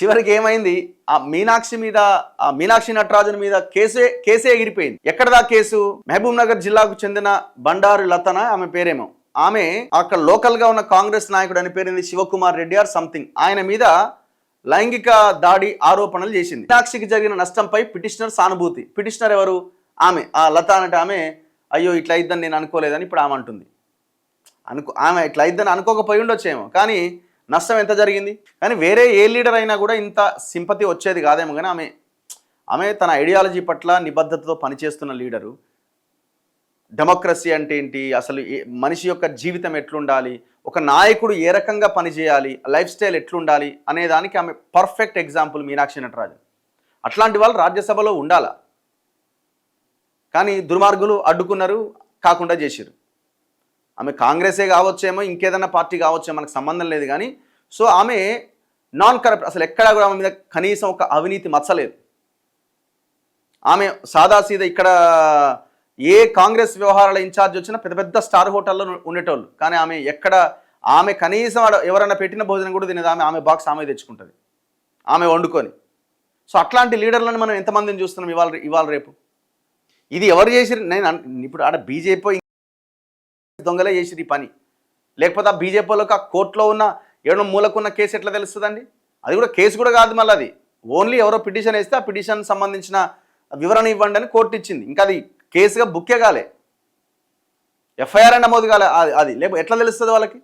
చివరికి ఏమైంది, ఆ మీనాక్షి నటరాజన్ మీద కేసే ఎగిరిపోయింది. ఎక్కడదా కేసు? మహబూబ్ నగర్ జిల్లాకు చెందిన బండారు లతన ఆమె పేరేమో. ఆమె అక్కడ లోకల్ గా ఉన్న కాంగ్రెస్ నాయకుడు అని పేరుంది శివకుమార్ రెడ్డి ఆర్ సంథింగ్. ఆయన మీద లైంగిక దాడి ఆరోపణలు చేసింది. మీనాక్షికి జరిగిన నష్టంపై పిటిషనర్ సానుభూతి. పిటిషనర్ ఎవరు? ఆమె, ఆ లత అంటే ఆమె. అయ్యో ఇట్లా అయిద్దని నేను అనుకోలేదని ఇప్పుడు ఆమె అంటుంది. ఆమె ఇట్లా అయిద్దని అనుకోకపోయి ఉండొచ్చేమో, కానీ నష్టం ఎంత జరిగింది. కానీ వేరే ఏ లీడర్ అయినా కూడా ఇంత సింపతి వచ్చేది కాదేమో. కానీ ఆమె తన ఐడియాలజీ పట్ల నిబద్ధతతో పనిచేస్తున్న లీడరు. డెమోక్రసీ అంటే ఏంటి, అసలు మనిషి యొక్క జీవితం ఎట్లుండాలి, ఒక నాయకుడు ఏ రకంగా పనిచేయాలి, లైఫ్ స్టైల్ ఎట్లుండాలి అనేదానికి ఆమె పర్ఫెక్ట్ ఎగ్జాంపుల్ మీనాక్షి నటరాజన్. అట్లాంటి వాళ్ళు రాజ్యసభలో ఉండాలా, కానీ దుర్మార్గులు అడ్డుకున్నారు, కాకుండా చేసిరు. ఆమె కాంగ్రెసే కావచ్చేమో, ఇంకేదైనా పార్టీ కావచ్చేమో, మనకు సంబంధం లేదు. కానీ సో ఆమె నాన్ కరప్ట్, అసలు ఎక్కడా కూడా ఆమె మీద కనీసం ఒక అవినీతి మచ్చలేదు. ఆమె సాదాసీదా ఇక్కడ ఏ కాంగ్రెస్ వ్యవహారాల ఇన్ఛార్జ్ వచ్చినా పెద్ద పెద్ద స్టార్ హోటల్లో ఉండేటోళ్ళు. కానీ ఆమె కనీసం ఎవరైనా పెట్టిన భోజనం కూడా తినేది. ఆమె బాక్స్ ఆమె తెచ్చుకుంటుంది, ఆమె వండుకొని. సో అట్లాంటి లీడర్లను మనం ఎంతమందిని చూస్తున్నాం ఇవాళ రేపు. ఇది ఎవరు చేసిరు? నేను ఇప్పుడు ఆడ బీజేపీ దొంగలే చేసిరు ఈ పని. లేకపోతే ఆ బీజేపీలోకి ఆ కోర్టులో ఉన్న ఏడో మూలకున్న కేసు ఎట్లా తెలుస్తుందండి? అది కూడా కేసు కూడా కాదు, మళ్ళీ అది ఓన్లీ ఎవరో పిటిషన్ వేస్తే ఆ పిటిషన్ సంబంధించిన వివరణ ఇవ్వండి అని కోర్టు ఇచ్చింది. ఇంకా అది కేసుగా బుక్కే కాలే, ఎఫ్ఐఆర్ నమోదు కాలే. అది లేకపోతే ఎట్లా తెలుస్తుంది వాళ్ళకి?